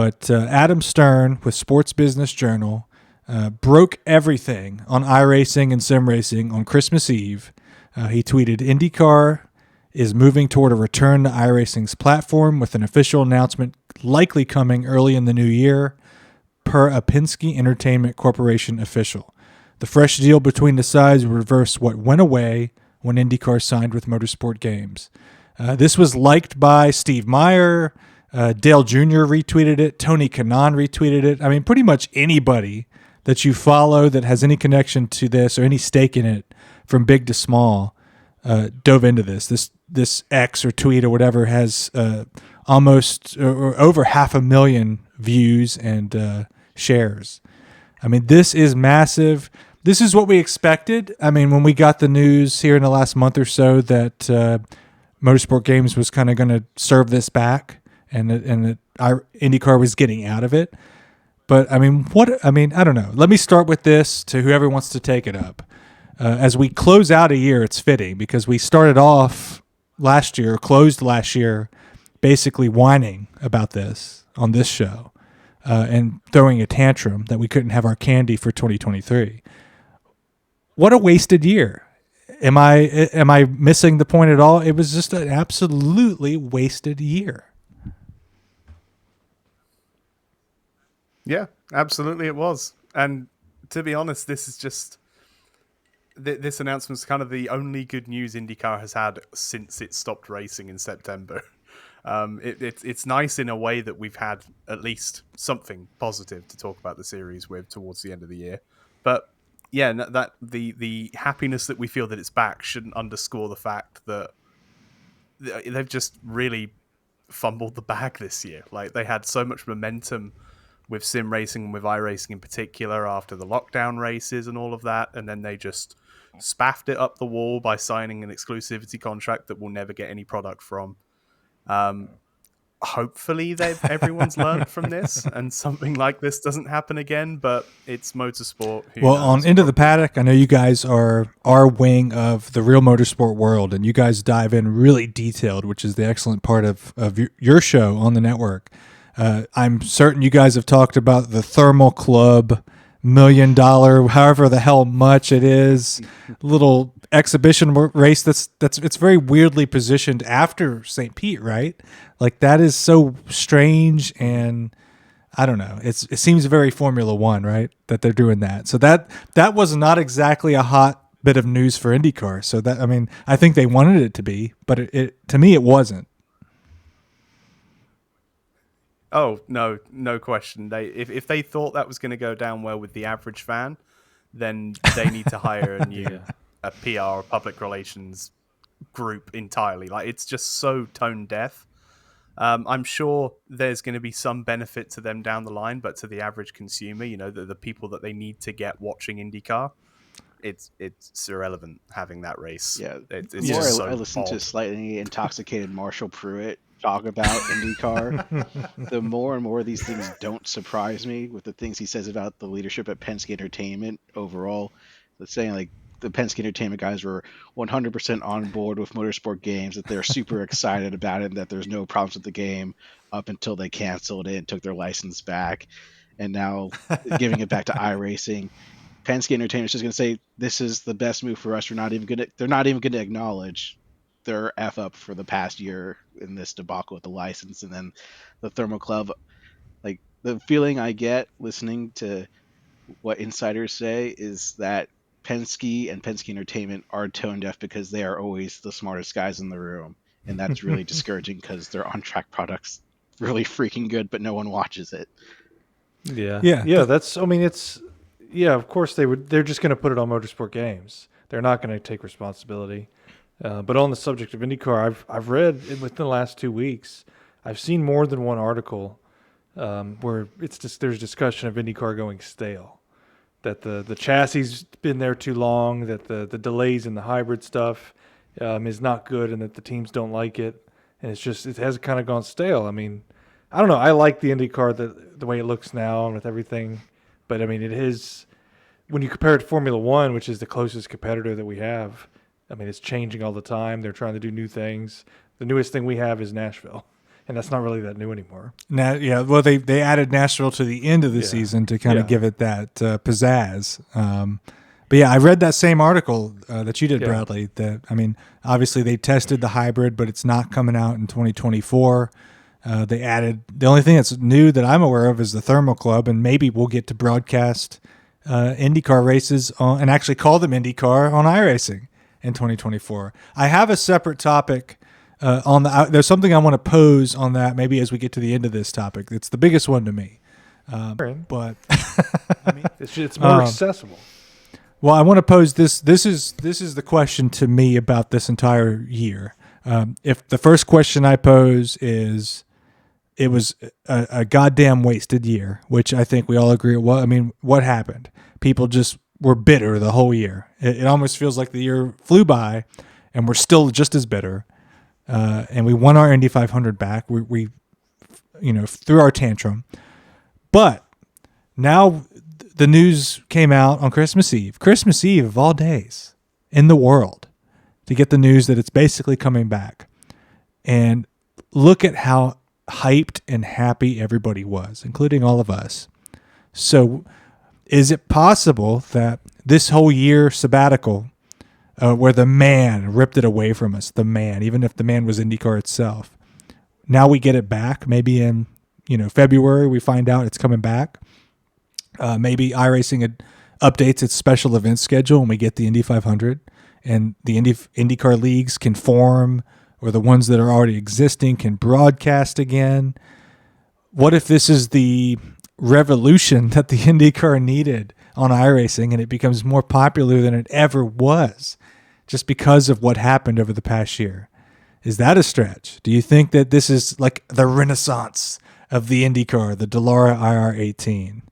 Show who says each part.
Speaker 1: But Adam Stern with Sports Business Journal broke everything on iRacing and sim racing on Christmas Eve. He tweeted, IndyCar is moving toward a return to iRacing's platform with an official announcement likely coming early in the new year, per a Penske Entertainment Corporation official. The fresh deal between the sides will reverse what went away when IndyCar signed with Motorsport Games. This was liked by Steve Meyer. Dale Jr. retweeted it. Tony Kanaan retweeted it. I mean, pretty much anybody that you follow that has any connection to this or any stake in it, from big to small, dove into this. This X or tweet or whatever has almost or over 500,000 views and shares. I mean, this is massive. This is what we expected. I mean, when we got the news here in the last month or so that Motorsport Games was kind of going to serve this back and our IndyCar was getting out of it. But I mean, I don't know. Let me start with this to whoever wants to take it up. As we close out a year, it's fitting because we started off last year, closed last year, basically whining about this on this show and throwing a tantrum that we couldn't have our candy for 2023. What a wasted year. Am I missing the point at all? It was just an absolutely wasted year.
Speaker 2: Yeah, absolutely it was. And to be honest, this is just... This announcement's kind of the only good news IndyCar has had since it stopped racing in September. It's nice in a way that we've had at least something positive to talk about the series with towards the end of the year. But yeah, that the happiness that we feel that it's back shouldn't underscore the fact that they've just really fumbled the bag this year. Like, they had so much momentum with sim racing and with iRacing in particular after the lockdown races and all of that, and then they just spaffed it up the wall by signing an exclusivity contract that we'll never get any product from. Hopefully everyone's learned from this and something like this doesn't happen again, but it's motorsport.
Speaker 1: Well, on Into the Paddock, I know you guys are our wing of the real motorsport world, and you guys dive in really detailed, which is the excellent part of your show on the network. I'm certain you guys have talked about the Thermal Club $1 million, however the hell much it is, little exhibition race it's very weirdly positioned after St. Pete, right? Like, that is so strange, and I don't know. It seems very Formula One, right? That they're doing that. So that was not exactly a hot bit of news for IndyCar. So that, I mean, I think they wanted it to be, but it to me it wasn't.
Speaker 2: Oh, no question. If they thought that was going to go down well with the average fan, then they need to hire a new a PR or public relations group entirely. Like, it's just so tone deaf. I'm sure there's going to be some benefit to them down the line, but to the average consumer, you know, the people that they need to get watching IndyCar, it's irrelevant having that race.
Speaker 3: Yeah,
Speaker 2: it's
Speaker 3: more
Speaker 2: just so
Speaker 3: I listen
Speaker 2: odd.
Speaker 3: to slightly intoxicated Marshall Pruitt talk about IndyCar, the more and more these things don't surprise me with the things he says about the leadership at Penske Entertainment overall. Let's say, like, the Penske Entertainment guys were 100% on board with Motorsport Games, that they're super excited about it, and that there's no problems with the game up until they canceled it and took their license back. And now giving it back to iRacing. Penske Entertainment's just going to say, this is the best move for us. They're not even going to acknowledge their F up for the past year in this debacle with the license. And then the Thermal Club, like, the feeling I get listening to what insiders say is that Penske and Penske Entertainment are tone deaf because they are always the smartest guys in the room. And that's really discouraging because their on-track product's really freaking good, but no one watches it.
Speaker 4: Yeah. That's, I mean, it's, yeah, of course they're just going to put it on Motorsport Games. They're not going to take responsibility. But on the subject of IndyCar, I've read within the last 2 weeks, I've seen more than one article where it's just there's discussion of IndyCar going stale, that the chassis been there too long, that the delays in the hybrid stuff is not good, and that the teams don't like it, and it has kind of gone stale. I mean, I don't know. I like the IndyCar the way it looks now and with everything, but I mean, it is, when you compare it to Formula One, which is the closest competitor that we have. I mean, it's changing all the time. They're trying to do new things. The newest thing we have is Nashville, and that's not really that new anymore.
Speaker 1: Now, yeah, well, they added Nashville to the end of the season to kind of give it that pizzazz. But yeah, I read that same article that you did, Bradley. That, I mean, obviously they tested the hybrid, but it's not coming out in 2024. They added, the only thing that's new that I'm aware of is the Thermal Club, and maybe we'll get to broadcast IndyCar races and actually call them IndyCar on iRacing in 2024. I have a separate topic on there's something I want to pose on that maybe as we get to the end of this topic. It's the biggest one to me. But
Speaker 4: I mean, it's more accessible.
Speaker 1: Well, I want to pose this. This is the question to me about this entire year. If the first question I pose is, it was a goddamn wasted year, which I think we all agree. Well, I mean, what happened? People just were bitter the whole year. It almost feels like the year flew by, and we're still just as bitter. And we won our Indy 500 back. We threw our tantrum, but now the news came out on Christmas Eve of all days in the world, to get the news that it's basically coming back. And look at how hyped and happy everybody was, including all of us. So is it possible that this whole year sabbatical, where the man ripped it away from us, even if the man was IndyCar itself, now we get it back? Maybe in February we find out it's coming back. Maybe iRacing updates its special event schedule and we get the Indy 500, and the IndyCar leagues can form, or the ones that are already existing can broadcast again. What if this is the revolution that the IndyCar needed on iRacing, and it becomes more popular than it ever was just because of what happened over the past year? Is that a stretch? Do you think that this is like the renaissance of the IndyCar, the Dallara IR18?